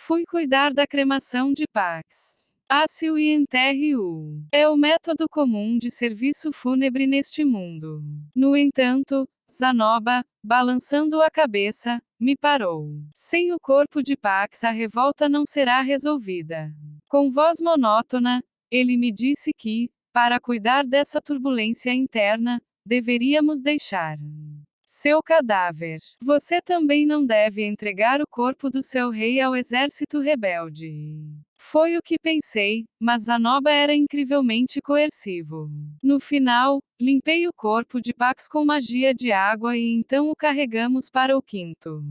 Fui cuidar da cremação de Pax. Ácio e enterre-o. É o método comum de serviço fúnebre neste mundo. No entanto, Zanoba, balançando a cabeça, me parou. Sem o corpo de Pax a revolta não será resolvida. Com voz monótona, ele me disse que, para cuidar dessa turbulência interna, deveríamos deixar seu cadáver. Você também não deve entregar o corpo do seu rei ao exército rebelde. Foi o que pensei, mas Zanoba era incrivelmente coercivo. No final, limpei o corpo de Pax com magia de água e então o carregamos para o quinto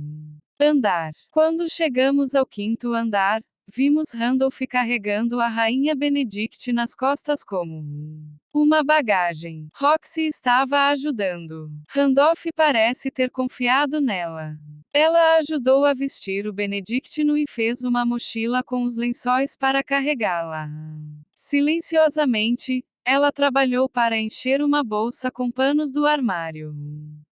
andar. Quando chegamos ao quinto andar, vimos Randolph carregando a rainha Benedict nas costas como uma bagagem. Roxy estava a ajudando. Randolph parece ter confiado nela. Ela a ajudou a vestir o Benedictino e fez uma mochila com os lençóis para carregá-la. Silenciosamente, ela trabalhou para encher uma bolsa com panos do armário.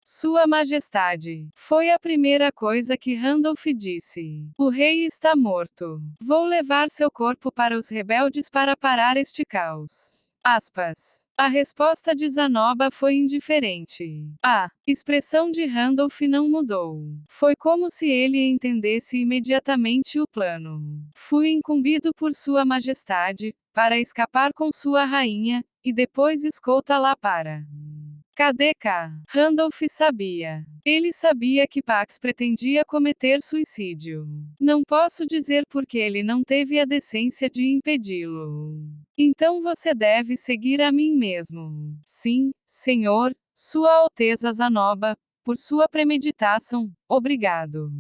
Sua Majestade, foi a primeira coisa que Randolph disse. O rei está morto. Vou levar seu corpo para os rebeldes para parar este caos. Aspas. A resposta de Zanoba foi indiferente. A expressão de Randolph não mudou. Foi como se ele entendesse imediatamente o plano. Fui incumbido por Sua Majestade, para escapar com sua rainha, e depois escoltá-la para KDK. Randolph sabia. Ele sabia que Pax pretendia cometer suicídio. Não posso dizer porque ele não teve a decência de impedi-lo. Então você deve seguir a mim mesmo. Sim, senhor, Sua Alteza Zanoba, por sua premeditação, obrigado.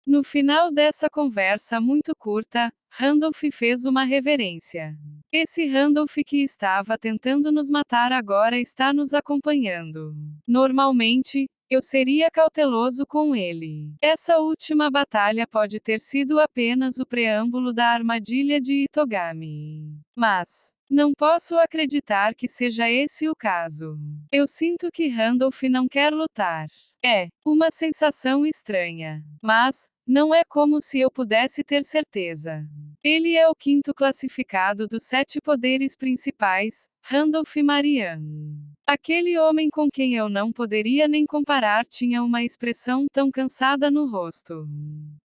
No final dessa conversa muito curta, Randolph fez uma reverência. Esse Randolph que estava tentando nos matar agora está nos acompanhando. Normalmente, eu seria cauteloso com ele. Essa última batalha pode ter sido apenas o preâmbulo da armadilha de Itogami. Mas não posso acreditar que seja esse o caso. Eu sinto que Randolph não quer lutar. É uma sensação estranha. Mas não é como se eu pudesse ter certeza. Ele é o quinto classificado dos 7 poderes principais, Randolph Marian. Aquele homem com quem eu não poderia nem comparar tinha uma expressão tão cansada no rosto.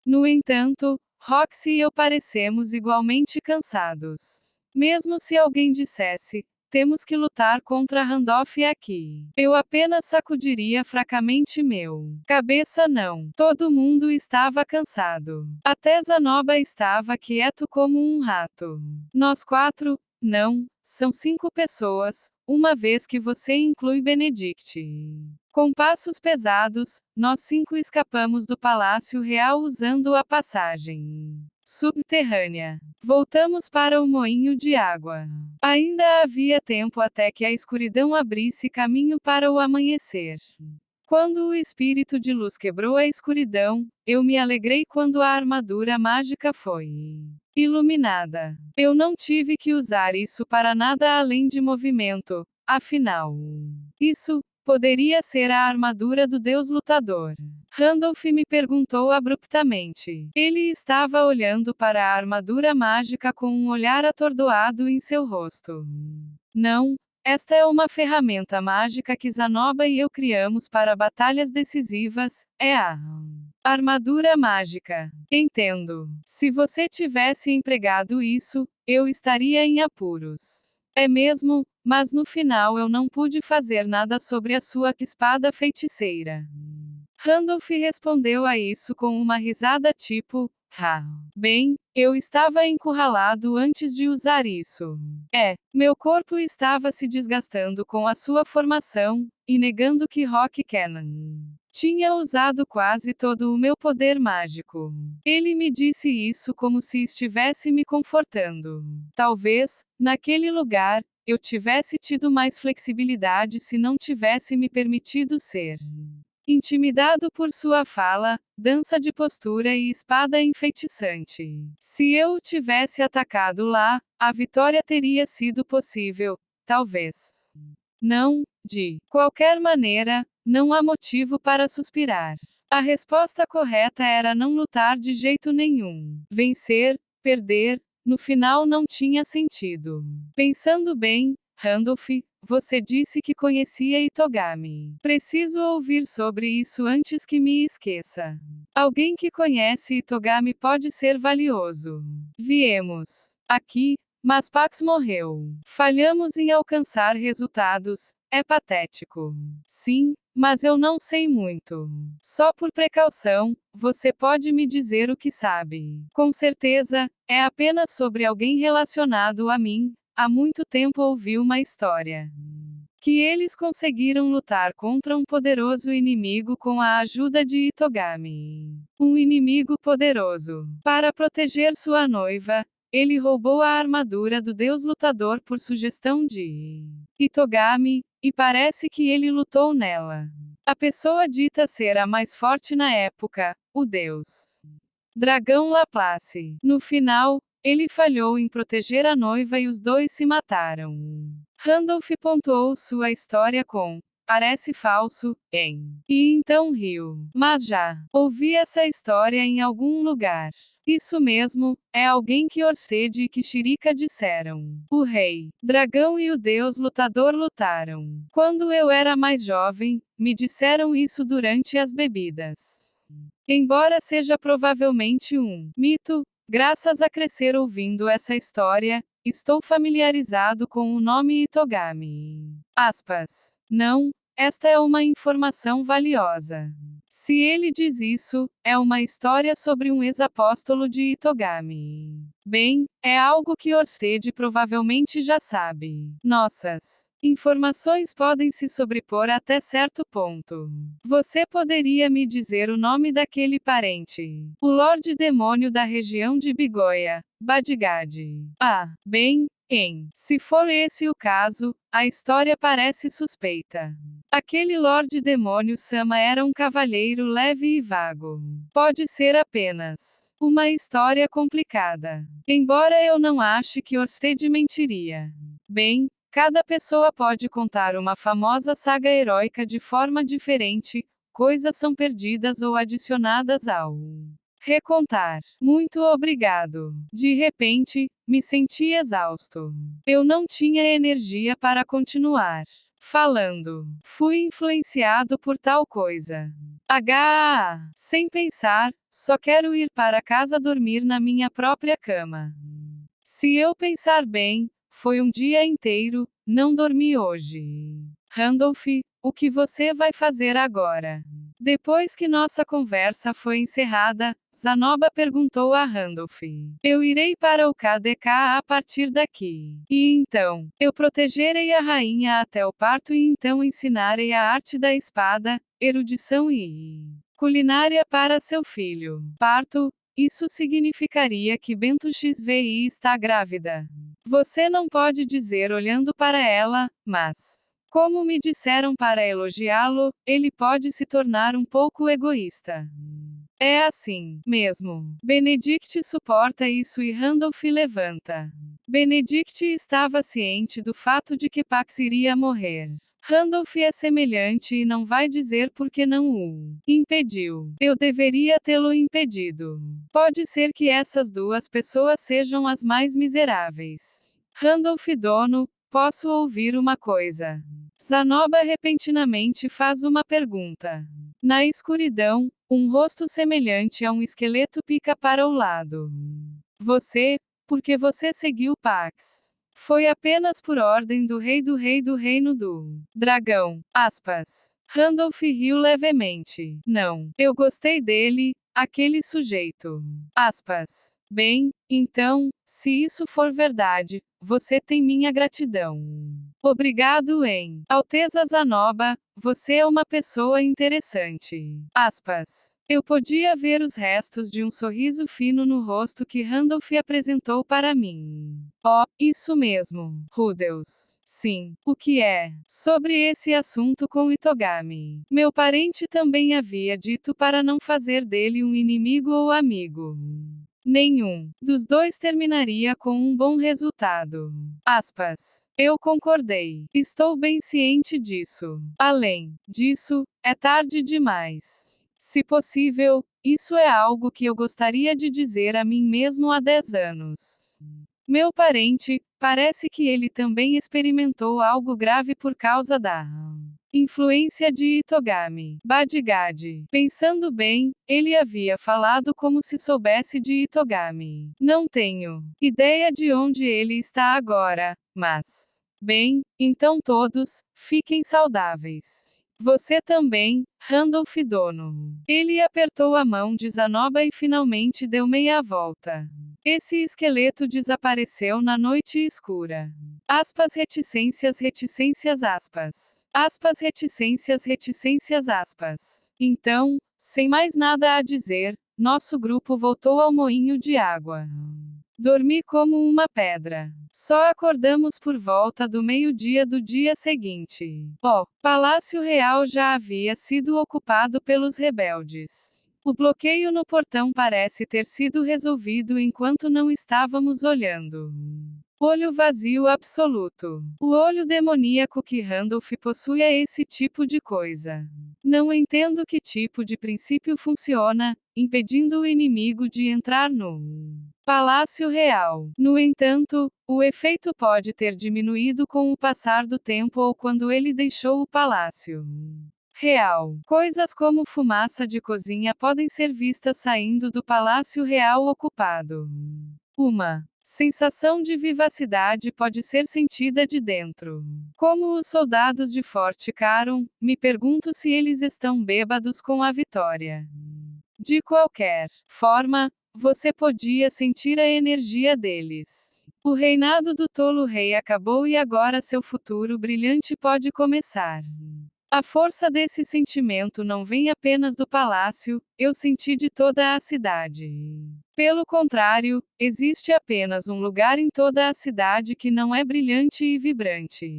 No entanto, Roxy e eu parecemos igualmente cansados. Mesmo se alguém dissesse, temos que lutar contra Randolph aqui. Eu apenas sacudiria fracamente meu cabeça não. Todo mundo estava cansado. Até Zanoba estava quieto como um rato. Nós 4, não, são 5 pessoas, uma vez que você inclui Benedict. Com passos pesados, nós 5 escapamos do Palácio Real usando a passagem subterrânea. Voltamos para o moinho de água. Ainda havia tempo até que a escuridão abrisse caminho para o amanhecer. Quando o espírito de luz quebrou a escuridão, eu me alegrei quando a armadura mágica foi iluminada. Eu não tive que usar isso para nada além de movimento, afinal. Isso poderia ser a armadura do Deus Lutador. Randolph me perguntou abruptamente. Ele estava olhando para a armadura mágica com um olhar atordoado em seu rosto. Não, esta é uma ferramenta mágica que Zanoba e eu criamos para batalhas decisivas, é a armadura mágica. Entendo. Se você tivesse empregado isso, eu estaria em apuros. É mesmo, mas no final eu não pude fazer nada sobre a sua espada feiticeira. Randolph respondeu a isso com uma risada tipo, ha. Bem, eu estava encurralado antes de usar isso. Meu corpo estava se desgastando com a sua formação, e negando que Rock Cannon tinha usado quase todo o meu poder mágico. Ele me disse isso como se estivesse me confortando. Talvez, naquele lugar, eu tivesse tido mais flexibilidade se não tivesse me permitido ser intimidado por sua fala, dança de postura e espada enfeitiçante. Se eu o tivesse atacado lá, a vitória teria sido possível, talvez. Não, de qualquer maneira, não há motivo para suspirar. A resposta correta era não lutar de jeito nenhum. Vencer, perder, no final não tinha sentido. Pensando bem, Randolph, você disse que conhecia Itogami. Preciso ouvir sobre isso antes que me esqueça. Alguém que conhece Itogami pode ser valioso. Viemos aqui, mas Pax morreu. Falhamos em alcançar resultados. É patético. Sim, mas eu não sei muito. Só por precaução, você pode me dizer o que sabe. Com certeza, é apenas sobre alguém relacionado a mim. Há muito tempo ouvi uma história que eles conseguiram lutar contra um poderoso inimigo com a ajuda de Itogami. Um inimigo poderoso. Para proteger sua noiva, ele roubou a armadura do deus lutador por sugestão de Itogami, e parece que ele lutou nela. A pessoa dita ser a mais forte na época, o deus Dragão Laplace. No final, ele falhou em proteger a noiva e os dois se mataram. Randolph pontuou sua história com: parece falso, hein? E então riu. Mas já ouvi essa história em algum lugar. Isso mesmo, é alguém que Orsted e Kishirika disseram. O rei, dragão e o deus lutador lutaram. Quando eu era mais jovem, me disseram isso durante as bebidas. Embora seja provavelmente um mito, graças a crescer ouvindo essa história, estou familiarizado com o nome Itogami. Aspas. Não, esta é uma informação valiosa. Se ele diz isso, é uma história sobre um ex-apóstolo de Itogami. Bem, é algo que Orsted provavelmente já sabe. Nossas informações podem se sobrepor até certo ponto. Você poderia me dizer o nome daquele parente? O Lorde Demônio da região de Bigoia, Badigade. Ah, bem, se for esse o caso, a história parece suspeita. Aquele Lorde Demônio Sama era um cavalheiro leve e vago. Pode ser apenas uma história complicada. Embora eu não ache que Orsted mentiria. Bem, cada pessoa pode contar uma famosa saga heróica de forma diferente, coisas são perdidas ou adicionadas ao recontar. Muito obrigado. De repente, me senti exausto. Eu não tinha energia para continuar falando. Fui influenciado por tal coisa. Sem pensar, só quero ir para casa dormir na minha própria cama. Se eu pensar bem, foi um dia inteiro, não dormi hoje. Randolph, o que você vai fazer agora? Depois que nossa conversa foi encerrada, Zanoba perguntou a Randolph. Eu irei para o KDK a partir daqui. E então, eu protegerei a rainha até o parto e então ensinarei a arte da espada, erudição e culinária para seu filho. Parto? Isso significaria que Bento XVI está grávida. Você não pode dizer olhando para ela, mas como me disseram para elogiá-lo, ele pode se tornar um pouco egoísta. É assim mesmo. Benedict suporta isso e Randolph levanta. Benedict estava ciente do fato de que Pax iria morrer. Randolph é semelhante e não vai dizer por que não o impediu. Eu deveria tê-lo impedido. Pode ser que essas duas pessoas sejam as mais miseráveis. Randolph dono, posso ouvir uma coisa? Zanoba repentinamente faz uma pergunta. Na escuridão, um rosto semelhante a um esqueleto pica para o lado. Você, porque você seguiu Pax? Foi apenas por ordem do rei do reino do dragão. Aspas. Randolph riu levemente. Não, eu gostei dele, aquele sujeito. Aspas. Bem, então, se isso for verdade, você tem minha gratidão. Obrigado, Alteza Zanoba, você é uma pessoa interessante. Aspas. Eu podia ver os restos de um sorriso fino no rosto que Randolph apresentou para mim. Oh, isso mesmo, Rudels. Sim, o que é? Sobre esse assunto com Itogami. Meu parente também havia dito para não fazer dele um inimigo ou amigo. Nenhum dos dois terminaria com um bom resultado. Aspas. Eu concordei. Estou bem ciente disso. Além disso, é tarde demais. Se possível, isso é algo que eu gostaria de dizer a mim mesmo há 10 anos. Meu parente, parece que ele também experimentou algo grave por causa da influência de Itogami Badigadi. Pensando bem, ele havia falado como se soubesse de Itogami. Não tenho ideia de onde ele está agora, mas. Bem, então todos, fiquem saudáveis. Você também, Randolph Dono. Ele apertou a mão de Zanoba e finalmente deu meia volta. Esse esqueleto desapareceu na noite escura. Aspas reticências reticências aspas. Aspas reticências reticências aspas. Então, sem mais nada a dizer, nosso grupo voltou ao moinho de água. Dormi como uma pedra. Só acordamos por volta do meio-dia do dia seguinte. O Palácio Real já havia sido ocupado pelos rebeldes. O bloqueio no portão parece ter sido resolvido enquanto não estávamos olhando. Olho vazio absoluto. O olho demoníaco que Randolph possui é esse tipo de coisa. Não entendo que tipo de princípio funciona, impedindo o inimigo de entrar no Palácio Real. No entanto, o efeito pode ter diminuído com o passar do tempo ou quando ele deixou o Palácio Real. Coisas como fumaça de cozinha podem ser vistas saindo do Palácio Real ocupado. Uma sensação de vivacidade pode ser sentida de dentro. Como os soldados de Forte Caron, me pergunto se eles estão bêbados com a vitória. De qualquer forma, você podia sentir a energia deles. O reinado do tolo rei acabou e agora seu futuro brilhante pode começar. A força desse sentimento não vem apenas do palácio, eu senti de toda a cidade. Pelo contrário, existe apenas um lugar em toda a cidade que não é brilhante e vibrante.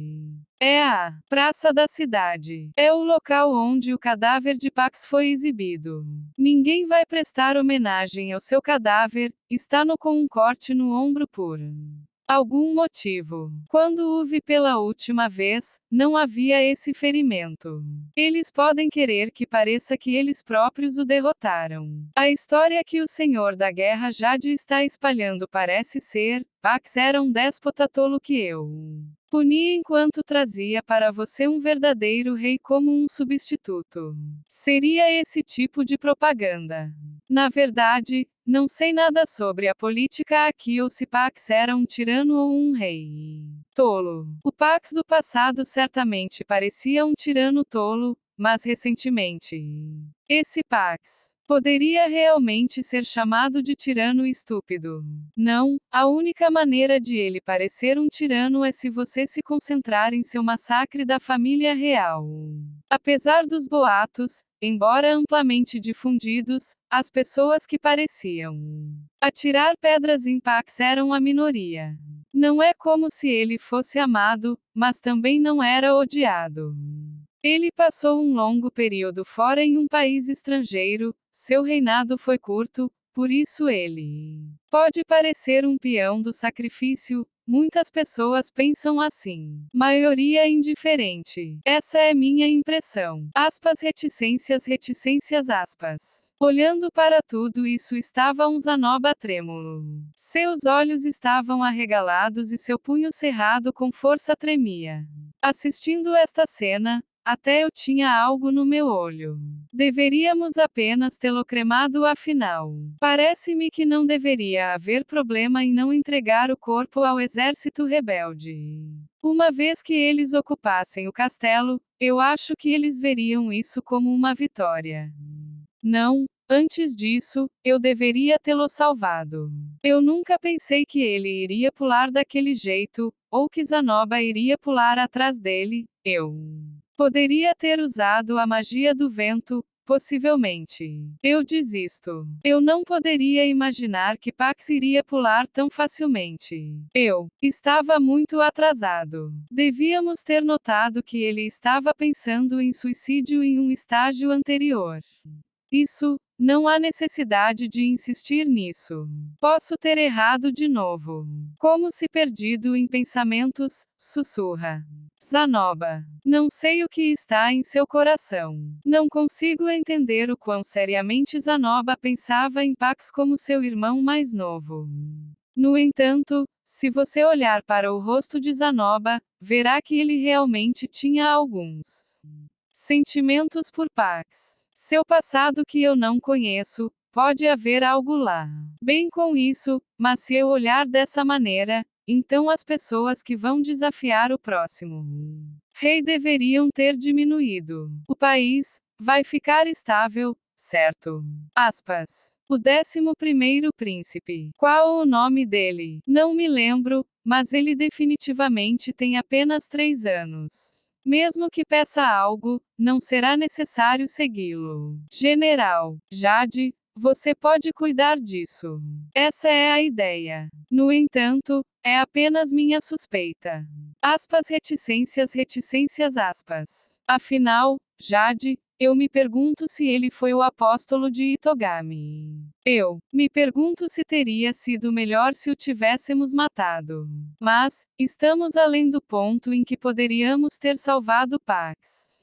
É a praça da cidade. É o local onde o cadáver de Pax foi exibido. Ninguém vai prestar homenagem ao seu cadáver, está com um corte no ombro por algum motivo. Quando o vi pela última vez, não havia esse ferimento. Eles podem querer que pareça que eles próprios o derrotaram. A história que o Senhor da Guerra Jade está espalhando parece ser: Pax era um déspota tolo que eu puni enquanto trazia para você um verdadeiro rei como um substituto. Seria esse tipo de propaganda. Na verdade, não sei nada sobre a política aqui ou se Pax era um tirano ou um rei tolo. O Pax do passado certamente parecia um tirano tolo, mas recentemente, esse Pax poderia realmente ser chamado de tirano estúpido. Não, a única maneira de ele parecer um tirano é se você se concentrar em seu massacre da família real. Apesar dos boatos, embora amplamente difundidos, as pessoas que pareciam atirar pedras em Pax eram a minoria. Não é como se ele fosse amado, mas também não era odiado. Ele passou um longo período fora em um país estrangeiro, seu reinado foi curto, por isso ele pode parecer um peão do sacrifício. Muitas pessoas pensam assim. Maioria indiferente. Essa é minha impressão. Aspas reticências reticências aspas. Olhando para tudo isso estava um Zanoba trêmulo. Seus olhos estavam arregalados e seu punho cerrado com força tremia. Assistindo esta cena, até eu tinha algo no meu olho. Deveríamos apenas tê-lo cremado afinal. Parece-me que não deveria haver problema em não entregar o corpo ao exército rebelde. Uma vez que eles ocupassem o castelo, eu acho que eles veriam isso como uma vitória. Não, antes disso, eu deveria tê-lo salvado. Eu nunca pensei que ele iria pular daquele jeito, ou que Zanoba iria pular atrás dele. Eu poderia ter usado a magia do vento, possivelmente. Eu desisto. Eu não poderia imaginar que Pax iria pular tão facilmente. Eu estava muito atrasado. Devíamos ter notado que ele estava pensando em suicídio em um estágio anterior. Isso, não há necessidade de insistir nisso. Posso ter errado de novo. Como se perdido em pensamentos, sussurra. Zanoba. Não sei o que está em seu coração. Não consigo entender o quão seriamente Zanoba pensava em Pax como seu irmão mais novo. No entanto, se você olhar para o rosto de Zanoba, verá que ele realmente tinha alguns sentimentos por Pax. Seu passado que eu não conheço, pode haver algo lá. Bem com isso, mas se eu olhar dessa maneira, então as pessoas que vão desafiar o próximo rei deveriam ter diminuído. O país vai ficar estável, certo? Aspas. O 11º príncipe. Qual o nome dele? Não me lembro, mas ele definitivamente tem apenas 3 anos. Mesmo que peça algo, não será necessário segui-lo. General Jade, você pode cuidar disso. Essa é a ideia. No entanto, é apenas minha suspeita. Aspas, reticências, aspas. Afinal, Jade, eu me pergunto se ele foi o apóstolo de Itogami. Eu me pergunto se teria sido melhor se o tivéssemos matado. Mas, estamos além do ponto em que poderíamos ter salvado Pax.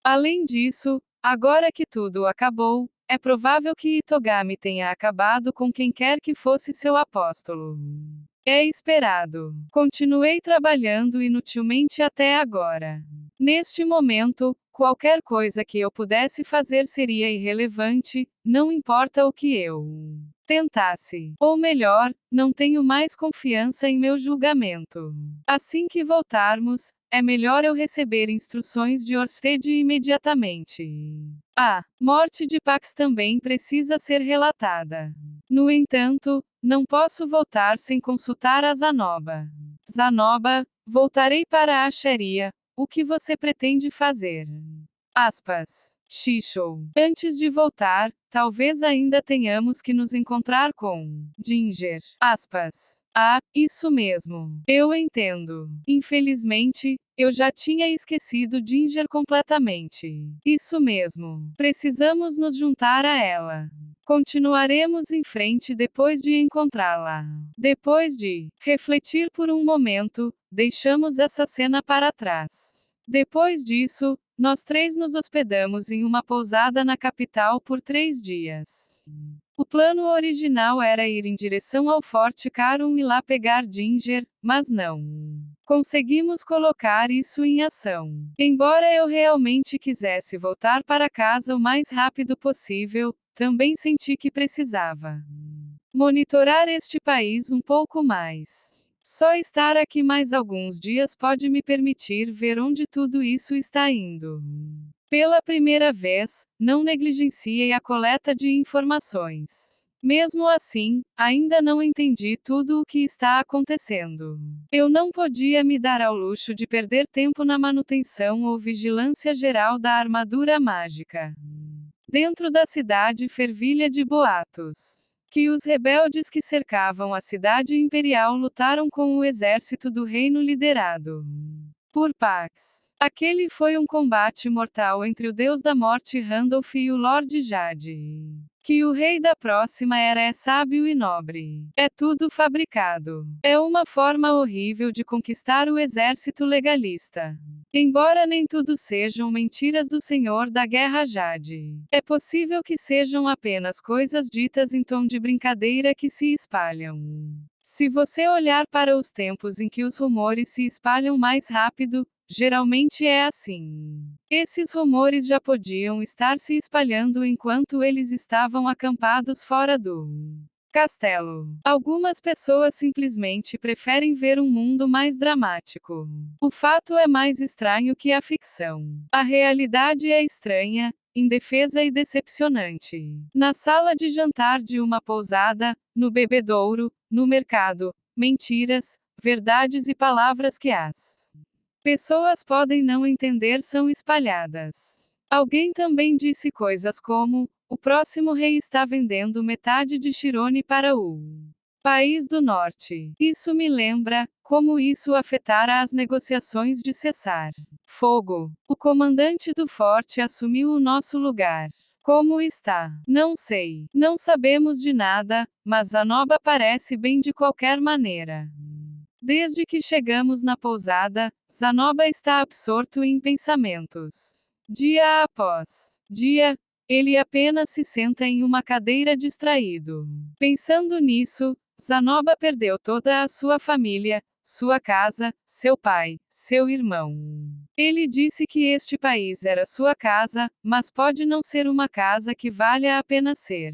Além disso, agora que tudo acabou, é provável que Itogami tenha acabado com quem quer que fosse seu apóstolo. É esperado. Continuei trabalhando inutilmente até agora. Neste momento, qualquer coisa que eu pudesse fazer seria irrelevante, não importa o que eu tentasse. Ou melhor, não tenho mais confiança em meu julgamento. Assim que voltarmos, é melhor eu receber instruções de Orsted imediatamente. A morte de Pax também precisa ser relatada. No entanto, não posso voltar sem consultar a Zanoba. Zanoba, voltarei para a Sharia. O que você pretende fazer? Aspas. Shishou. Antes de voltar, talvez ainda tenhamos que nos encontrar com Ginger. Aspas. Ah, isso mesmo. Eu entendo. Infelizmente, eu já tinha esquecido Ginger completamente. Isso mesmo. Precisamos nos juntar a ela. Continuaremos em frente depois de encontrá-la. Depois de refletir por um momento, deixamos essa cena para trás. Depois disso, nós 3 nos hospedamos em uma pousada na capital por 3 dias. O plano original era ir em direção ao Forte Carum e lá pegar Ginger, mas não conseguimos colocar isso em ação. Embora eu realmente quisesse voltar para casa o mais rápido possível, também senti que precisava monitorar este país um pouco mais. Só estar aqui mais alguns dias pode me permitir ver onde tudo isso está indo. Pela primeira vez, não negligenciei a coleta de informações. Mesmo assim, ainda não entendi tudo o que está acontecendo. Eu não podia me dar ao luxo de perder tempo na manutenção ou vigilância geral da armadura mágica. Dentro da cidade fervilha de boatos que os rebeldes que cercavam a cidade imperial lutaram com o exército do reino liderado por Pax. Aquele foi um combate mortal entre o deus da morte Randolph e o Lorde Jade. Que o rei da próxima era é sábio e nobre. É tudo fabricado. É uma forma horrível de conquistar o exército legalista. Embora nem tudo sejam mentiras do Senhor da Guerra Jade. É possível que sejam apenas coisas ditas em tom de brincadeira que se espalham. Se você olhar para os tempos em que os rumores se espalham mais rápido, geralmente é assim. Esses rumores já podiam estar se espalhando enquanto eles estavam acampados fora do castelo. Algumas pessoas simplesmente preferem ver um mundo mais dramático. O fato é mais estranho que a ficção. A realidade é estranha, indefesa e decepcionante. Na sala de jantar de uma pousada, no bebedouro, no mercado, mentiras, verdades e palavras que as pessoas podem não entender são espalhadas. Alguém também disse coisas como: o próximo rei está vendendo metade de Chirone para o país do norte. Isso me lembra como isso afetara as negociações de cessar fogo. O comandante do forte assumiu o nosso lugar. Como está? Não sei. Não sabemos de nada, mas Zanoba parece bem de qualquer maneira. Desde que chegamos na pousada, Zanoba está absorto em pensamentos. Dia após dia, ele apenas se senta em uma cadeira distraído. Pensando nisso, Zanoba perdeu toda a sua família, sua casa, seu pai, seu irmão. Ele disse que este país era sua casa, mas pode não ser uma casa que valha a pena ser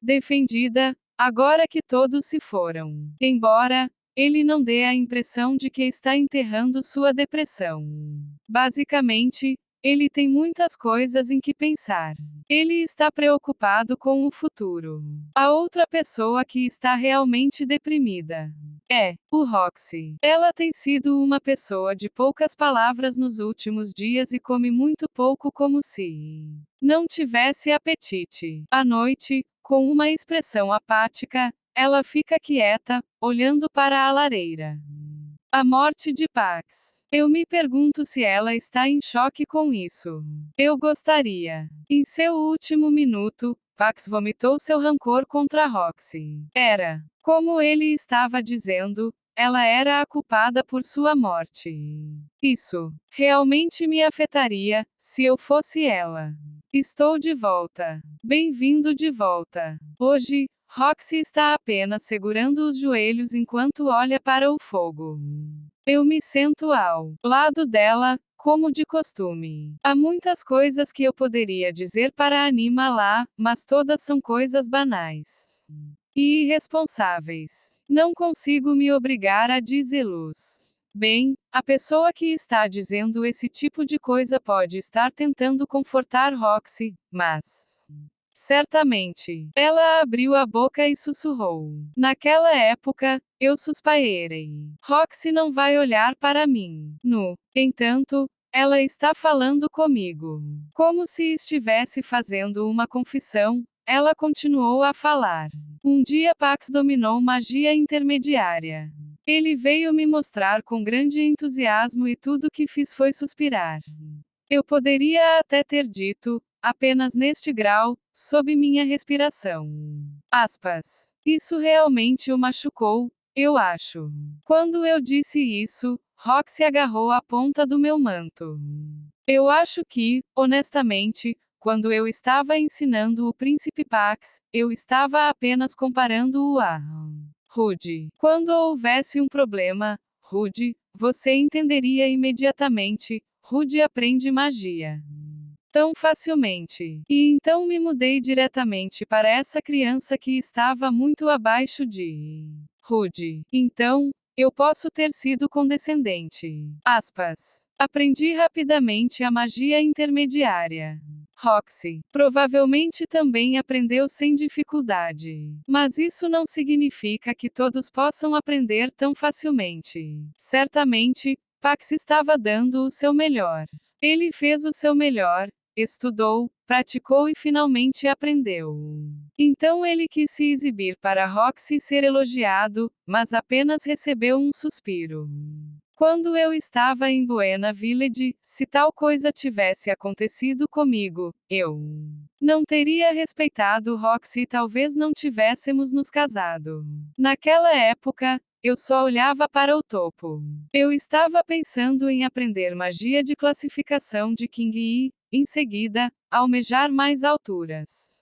defendida, agora que todos se foram. Embora ele não dê a impressão de que está enterrando sua depressão. Basicamente, ele tem muitas coisas em que pensar. Ele está preocupado com o futuro. A outra pessoa que está realmente deprimida é o Roxy. Ela tem sido uma pessoa de poucas palavras nos últimos dias e come muito pouco, como se não tivesse apetite. À noite, com uma expressão apática, ela fica quieta, olhando para a lareira. A morte de Pax. Eu me pergunto se ela está em choque com isso. Eu gostaria. Em seu último minuto, Pax vomitou seu rancor contra Roxy. Era, como ele estava dizendo, ela era a culpada por sua morte. Isso realmente me afetaria, se eu fosse ela. Estou de volta. Bem-vindo de volta. Hoje, Roxy está apenas segurando os joelhos enquanto olha para o fogo. Eu me sento ao lado dela, como de costume. Há muitas coisas que eu poderia dizer para animá-la, mas todas são coisas banais e irresponsáveis. Não consigo me obrigar a dizê-los. Bem, a pessoa que está dizendo esse tipo de coisa pode estar tentando confortar Roxy, mas certamente. Ela abriu a boca e sussurrou. Naquela época, eu suspirei. Roxy não vai olhar para mim. No entanto, ela está falando comigo. Como se estivesse fazendo uma confissão, ela continuou a falar. Um dia Pax dominou magia intermediária. Ele veio me mostrar com grande entusiasmo e tudo que fiz foi suspirar. Eu poderia até ter dito, apenas neste grau, sob minha respiração. Aspas. Isso realmente o machucou, eu acho. Quando eu disse isso, Roxy agarrou a ponta do meu manto. Eu acho que, honestamente, quando eu estava ensinando o príncipe Pax, eu estava apenas comparando-o a Rude. Quando houvesse um problema, Rude, você entenderia imediatamente. Rude aprende magia tão facilmente. E então me mudei diretamente para essa criança que estava muito abaixo de Rude. Então, eu posso ter sido condescendente. Aspas. Aprendi rapidamente a magia intermediária. Roxy provavelmente também aprendeu sem dificuldade. Mas isso não significa que todos possam aprender tão facilmente. Certamente, Pax estava dando o seu melhor. Ele fez o seu melhor, estudou, praticou e finalmente aprendeu. Então ele quis se exibir para Roxy ser elogiado, mas apenas recebeu um suspiro. Quando eu estava em Buena Village, se tal coisa tivesse acontecido comigo, eu não teria respeitado Roxy e talvez não tivéssemos nos casado. Naquela época, eu só olhava para o topo. Eu estava pensando em aprender magia de classificação de King e, em seguida, almejar mais alturas.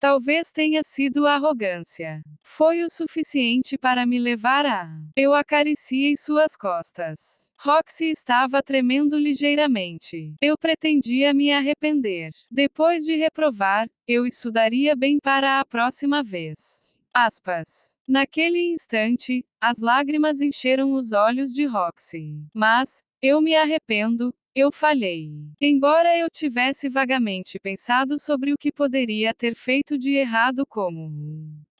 Talvez tenha sido arrogância. Foi o suficiente para me levar a. Eu acariciei suas costas. Roxy estava tremendo ligeiramente. Eu pretendia me arrepender. Depois de reprovar, eu estudaria bem para a próxima vez. Aspas. Naquele instante, as lágrimas encheram os olhos de Roxy. Mas, eu me arrependo, eu falhei. Embora eu tivesse vagamente pensado sobre o que poderia ter feito de errado como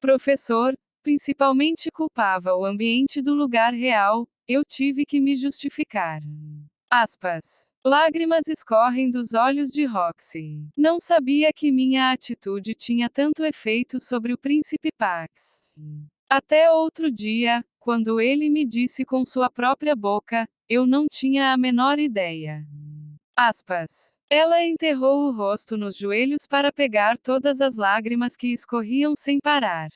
professor, principalmente culpava o ambiente do lugar real, eu tive que me justificar. Aspas. Lágrimas escorrem dos olhos de Roxy. Não sabia que minha atitude tinha tanto efeito sobre o príncipe Pax. Até outro dia, quando ele me disse com sua própria boca, eu não tinha a menor ideia. Aspas. Ela enterrou o rosto nos joelhos para pegar todas as lágrimas que escorriam sem parar.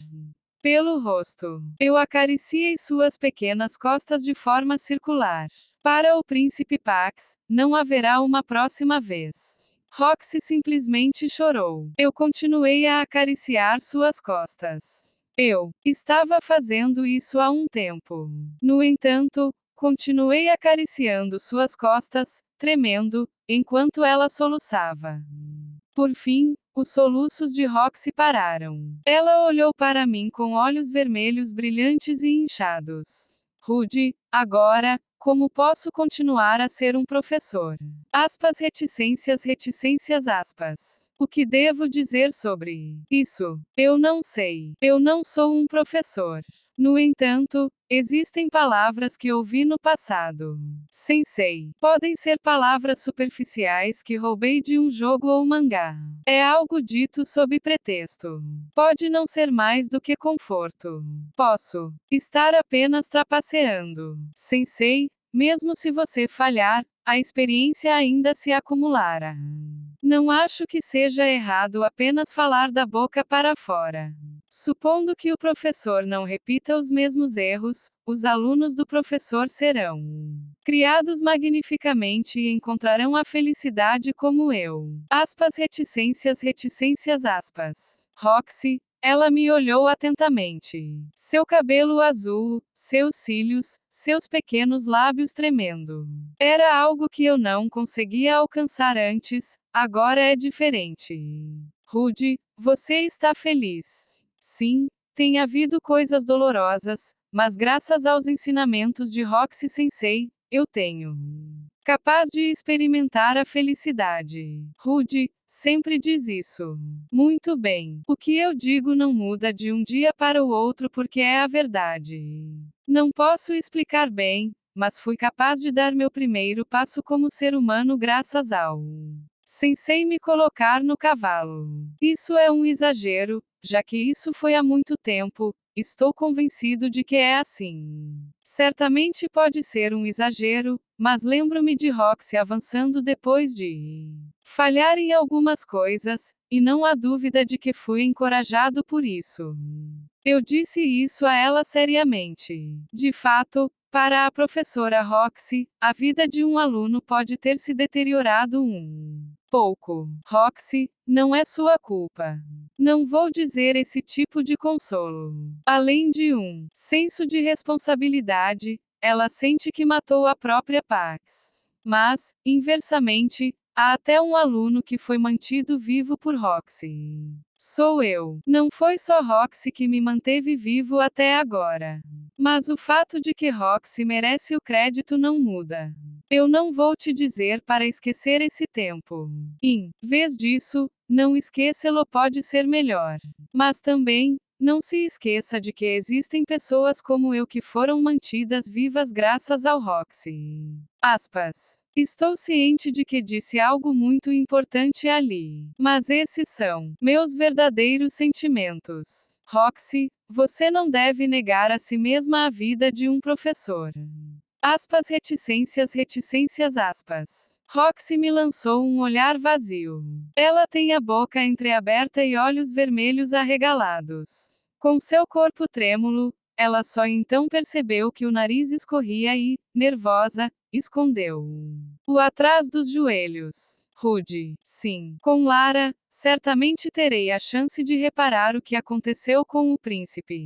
pelo rosto. Eu acariciei suas pequenas costas de forma circular. Para o príncipe Pax, não haverá uma próxima vez. Roxy simplesmente chorou. Eu continuei a acariciar suas costas. Eu estava fazendo isso há um tempo. No entanto, continuei acariciando suas costas, tremendo, enquanto ela soluçava. Por fim, os soluços de Roxy pararam. Ela olhou para mim com olhos vermelhos brilhantes e inchados. Rude, agora, como posso continuar a ser um professor? Aspas, reticências, reticências, aspas. O que devo dizer sobre isso? Eu não sei. Eu não sou um professor. No entanto, existem palavras que ouvi no passado. Sensei. Podem ser palavras superficiais que roubei de um jogo ou mangá. É algo dito sob pretexto. Pode não ser mais do que conforto. Posso estar apenas trapaceando. Sensei, mesmo se você falhar, a experiência ainda se acumulará. Não acho que seja errado apenas falar da boca para fora. Supondo que o professor não repita os mesmos erros, os alunos do professor serão criados magnificamente e encontrarão a felicidade como eu. Aspas, reticências, reticências, aspas. Roxy, ela me olhou atentamente. Seu cabelo azul, seus cílios, seus pequenos lábios tremendo. Era algo que eu não conseguia alcançar antes, agora é diferente. Rude, você está feliz? Sim, tem havido coisas dolorosas, mas graças aos ensinamentos de Roxy Sensei, eu tenho capaz de experimentar a felicidade. Rude sempre diz isso. Muito bem. O que eu digo não muda de um dia para o outro porque é a verdade. Não posso explicar bem, mas fui capaz de dar meu primeiro passo como ser humano graças ao Sensei me colocar no cavalo. Isso é um exagero, já que isso foi há muito tempo, estou convencido de que é assim. Certamente pode ser um exagero, mas lembro-me de Roxy avançando depois de falhar em algumas coisas, e não há dúvida de que fui encorajado por isso. Eu disse isso a ela seriamente. De fato, para a professora Roxy, a vida de um aluno pode ter se deteriorado um pouco. Roxy, não é sua culpa. Não vou dizer esse tipo de consolo. Além de um senso de responsabilidade, ela sente que matou a própria Pax. Mas, inversamente, há até um aluno que foi mantido vivo por Roxy. Sou eu. Não foi só Roxy que me manteve vivo até agora. Mas o fato de que Roxy merece o crédito não muda. Eu não vou te dizer para esquecer esse tempo. Em vez disso, não esquecê-lo pode ser melhor. Mas também, não se esqueça de que existem pessoas como eu que foram mantidas vivas graças ao Roxy. Aspas. Estou ciente de que disse algo muito importante ali. Mas esses são meus verdadeiros sentimentos. Roxy, você não deve negar a si mesma a vida de um professor. Aspas, reticências, reticências, aspas. Roxy me lançou um olhar vazio. Ela tem a boca entreaberta e olhos vermelhos arregalados. Com seu corpo trêmulo, ela só então percebeu que o nariz escorria e, nervosa, escondeu-o atrás dos joelhos. Rude. Sim. Com Lara, certamente terei a chance de reparar o que aconteceu com o príncipe.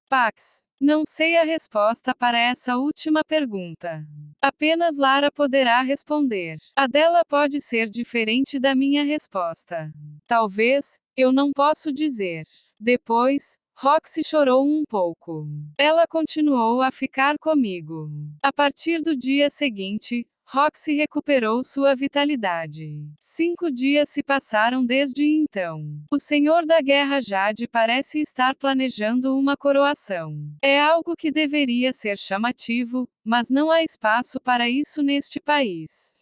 Pax. Não sei a resposta para essa última pergunta. Apenas Lara poderá responder. A dela pode ser diferente da minha resposta. Talvez, eu não posso dizer. Depois, Roxy chorou um pouco. Ela continuou a ficar comigo. A partir do dia seguinte, Roxy recuperou sua vitalidade. 5 dias se passaram desde então. O Senhor da Guerra Jade parece estar planejando uma coroação. É algo que deveria ser chamativo, mas não há espaço para isso neste país.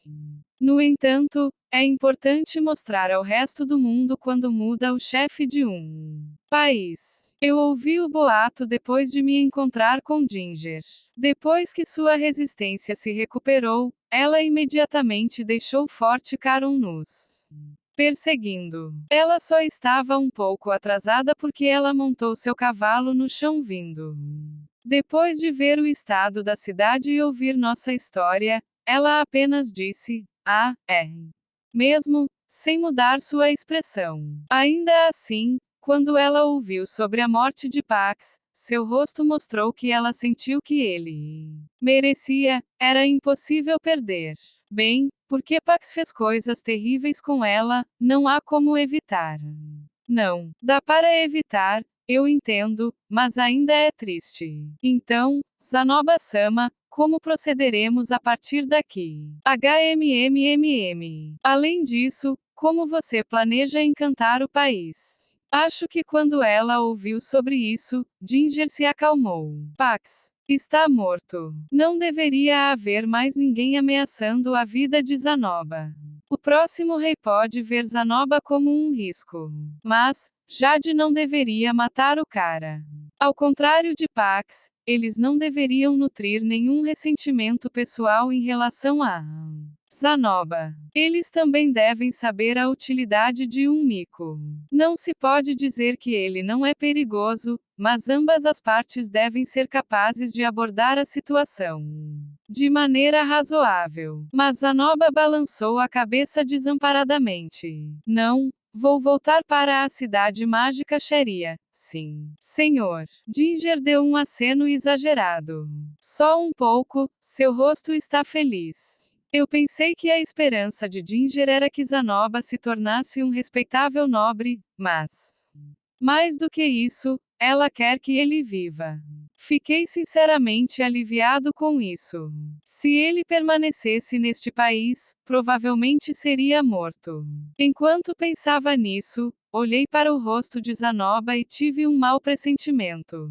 No entanto, é importante mostrar ao resto do mundo quando muda o chefe de um país. Eu ouvi o boato depois de me encontrar com Ginger. Depois que sua resistência se recuperou, ela imediatamente deixou Forte Caron nos perseguindo. Ela só estava um pouco atrasada porque ela montou seu cavalo no chão vindo. Depois de ver o estado da cidade e ouvir nossa história, ela apenas disse: "Ah, é. Mesmo", sem mudar sua expressão. Ainda assim, quando ela ouviu sobre a morte de Pax, seu rosto mostrou que ela sentiu que ele merecia, era impossível perder. Bem, porque Pax fez coisas terríveis com ela, não há como evitar. Não, dá para evitar, eu entendo, mas ainda é triste. Então, Zanoba-sama, como procederemos a partir daqui? Além disso, como você planeja encantar o país? Acho que quando ela ouviu sobre isso, Ginger se acalmou. Pax está morto. Não deveria haver mais ninguém ameaçando a vida de Zanoba. O próximo rei pode ver Zanoba como um risco. Mas, Jade não deveria matar o cara. Ao contrário de Pax, eles não deveriam nutrir nenhum ressentimento pessoal em relação a Zanoba. Eles também devem saber a utilidade de um mico. Não se pode dizer que ele não é perigoso, mas ambas as partes devem ser capazes de abordar a situação de maneira razoável. Mas Zanoba balançou a cabeça desamparadamente. Não, vou voltar para a cidade mágica Xeria. Sim, senhor. Ginger deu um aceno exagerado. Só um pouco, seu rosto está feliz. Eu pensei que a esperança de Ginger era que Zanoba se tornasse um respeitável nobre, mas mais do que isso, ela quer que ele viva. Fiquei sinceramente aliviado com isso. Se ele permanecesse neste país, provavelmente seria morto. Enquanto pensava nisso, olhei para o rosto de Zanoba e tive um mau pressentimento.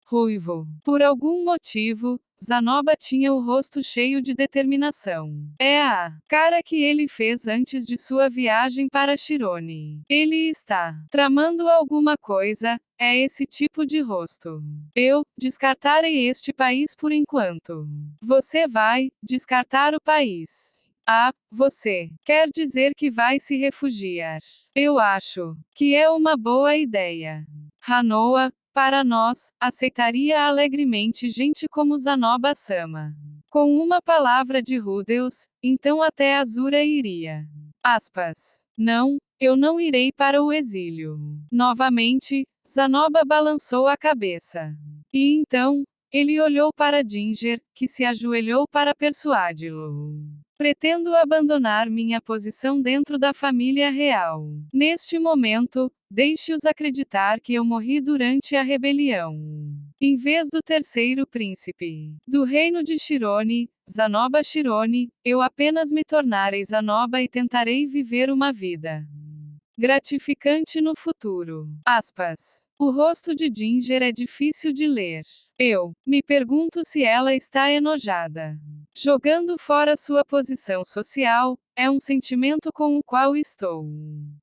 Ruivo. Por algum motivo, Zanoba tinha o rosto cheio de determinação. É a cara que ele fez antes de sua viagem para Shirone. Ele está tramando alguma coisa, é esse tipo de rosto. Eu descartarei este país por enquanto. Você vai descartar o país. Ah, você quer dizer que vai se refugiar? Eu acho que é uma boa ideia. Hanoa, para nós, aceitaria alegremente gente como Zanoba-sama. Com uma palavra de Rudeus, então até Azura iria. Aspas. Não, eu não irei para o exílio. Novamente, Zanoba balançou a cabeça. E então, ele olhou para Ginger, que se ajoelhou para persuadi-lo. Pretendo abandonar minha posição dentro da família real. Neste momento, deixe-os acreditar que eu morri durante a rebelião. Em vez do terceiro príncipe do reino de Shirone, Zanoba Shirone, eu apenas me tornarei Zanoba e tentarei viver uma vida gratificante no futuro. Aspas. O rosto de Ginger é difícil de ler. Eu me pergunto se ela está enojada. Jogando fora sua posição social, é um sentimento com o qual estou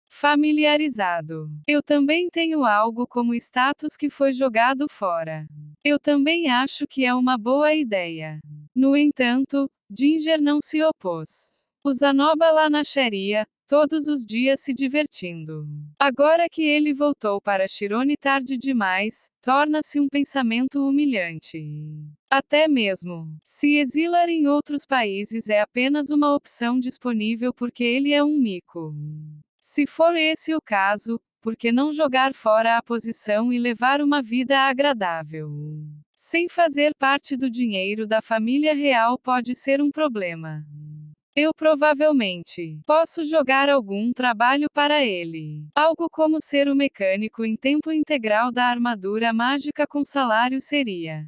familiarizado. Eu também tenho algo como status que foi jogado fora. Eu também acho que é uma boa ideia. No entanto, Ginger não se opôs. O Zanoba lá na Xeria, todos os dias se divertindo. Agora que ele voltou para Shirone tarde demais, torna-se um pensamento humilhante. Até mesmo, se exilar em outros países é apenas uma opção disponível porque ele é um mico. Se for esse o caso, por que não jogar fora a posição e levar uma vida agradável? Sem fazer parte do dinheiro da família real pode ser um problema. Eu provavelmente posso jogar algum trabalho para ele. Algo como ser o mecânico em tempo integral da armadura mágica com salário seria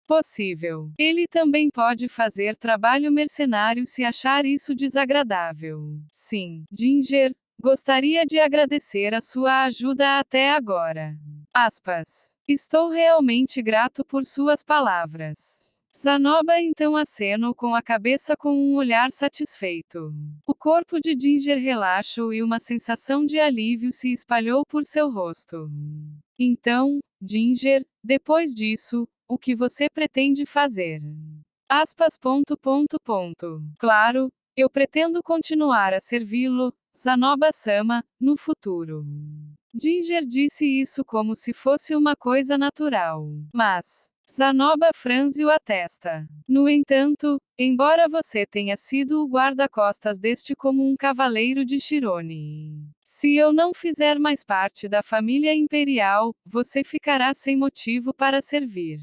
possível. Ele também pode fazer trabalho mercenário se achar isso desagradável. Sim, Ginger, gostaria de agradecer a sua ajuda até agora. Aspas. Estou realmente grato por suas palavras. Zanoba então acenou com a cabeça com um olhar satisfeito. O corpo de Ginger relaxou e uma sensação de alívio se espalhou por seu rosto. Então, Ginger, depois disso, o que você pretende fazer? Aspas. Claro, eu pretendo continuar a servi-lo, Zanoba-sama, no futuro. Ginger disse isso como se fosse uma coisa natural. Mas, Zanoba franziu a testa. No entanto, embora você tenha sido o guarda-costas deste como um cavaleiro de Shirone. Se eu não fizer mais parte da família imperial, você ficará sem motivo para servir.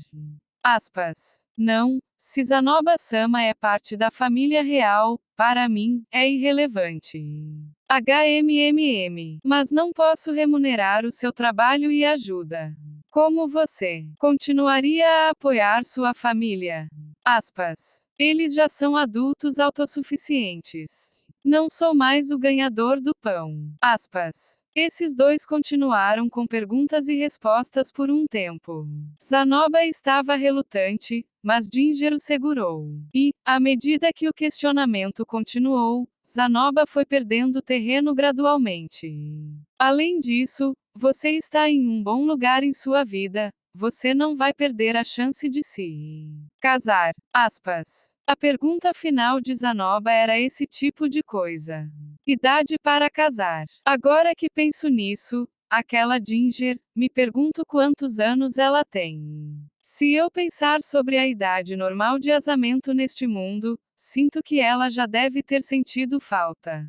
Aspas. Não, se Zanoba-sama é parte da família real, para mim, é irrelevante. HMMM. Mas não posso remunerar o seu trabalho e ajuda. Como você continuaria a apoiar sua família? Aspas. Eles já são adultos autossuficientes. Não sou mais o ganhador do pão. Aspas. Esses dois continuaram com perguntas e respostas por um tempo. Zanoba estava relutante, mas Ginger o segurou. E, à medida que o questionamento continuou, Zanoba foi perdendo terreno gradualmente. Além disso, você está em um bom lugar em sua vida, você não vai perder a chance de se casar. Aspas. A pergunta final de Zanoba era esse tipo de coisa. Idade para casar. Agora que penso nisso, aquela Ginger, me pergunto quantos anos ela tem. Se eu pensar sobre a idade normal de casamento neste mundo, sinto que ela já deve ter sentido falta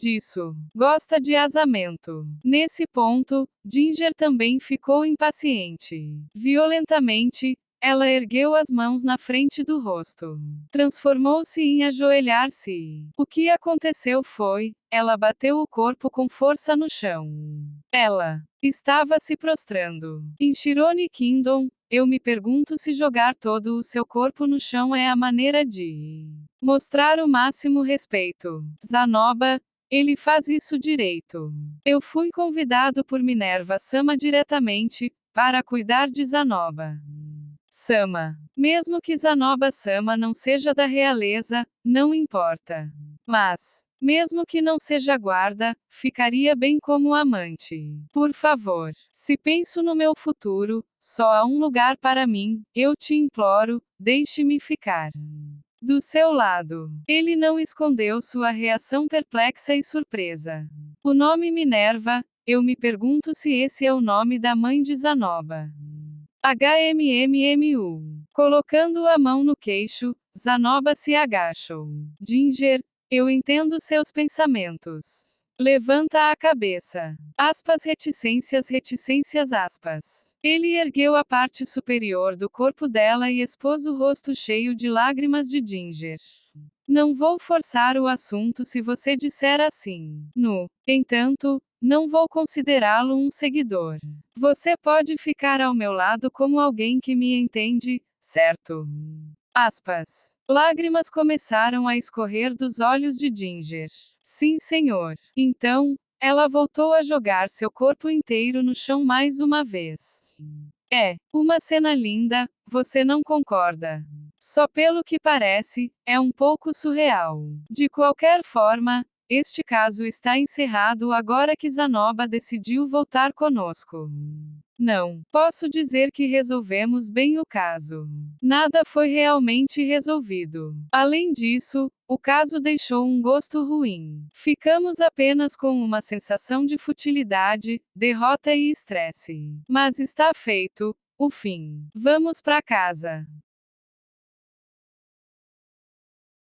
disso. Gosta de casamento. Nesse ponto, Ginger também ficou impaciente. Violentamente, ela ergueu as mãos na frente do rosto. Transformou-se em ajoelhar-se. O que aconteceu foi, ela bateu o corpo com força no chão. Ela estava se prostrando. Em Shirone Kingdom, eu me pergunto se jogar todo o seu corpo no chão é a maneira de mostrar o máximo respeito. Zanoba, ele faz isso direito. Eu fui convidado por Minerva-sama diretamente, para cuidar de Zanoba. Sama. Mesmo que Zanoba-sama não seja da realeza, não importa. Mas, mesmo que não seja guarda, ficaria bem como amante. Por favor, se penso no meu futuro, só há um lugar para mim, eu te imploro, deixe-me ficar do seu lado. Ele não escondeu sua reação perplexa e surpresa. O nome Minerva, eu me pergunto se esse é o nome da mãe de Zanoba. HMMMU. Colocando a mão no queixo, Zanoba se agachou. Ginger, eu entendo seus pensamentos. Levanta a cabeça. Aspas reticências aspas. Ele ergueu a parte superior do corpo dela e expôs o rosto cheio de lágrimas de Ginger. Não vou forçar o assunto se você disser assim. No entanto, não vou considerá-lo um seguidor. Você pode ficar ao meu lado como alguém que me entende, certo? Aspas. Lágrimas começaram a escorrer dos olhos de Ginger. Sim, senhor. Então, ela voltou a jogar seu corpo inteiro no chão mais uma vez. É uma cena linda, você não concorda? Só pelo que parece, é um pouco surreal. De qualquer forma, este caso está encerrado agora que Zanoba decidiu voltar conosco. Não posso dizer que resolvemos bem o caso. Nada foi realmente resolvido. Além disso, o caso deixou um gosto ruim. Ficamos apenas com uma sensação de futilidade, derrota e estresse. Mas está feito, o fim. Vamos para casa.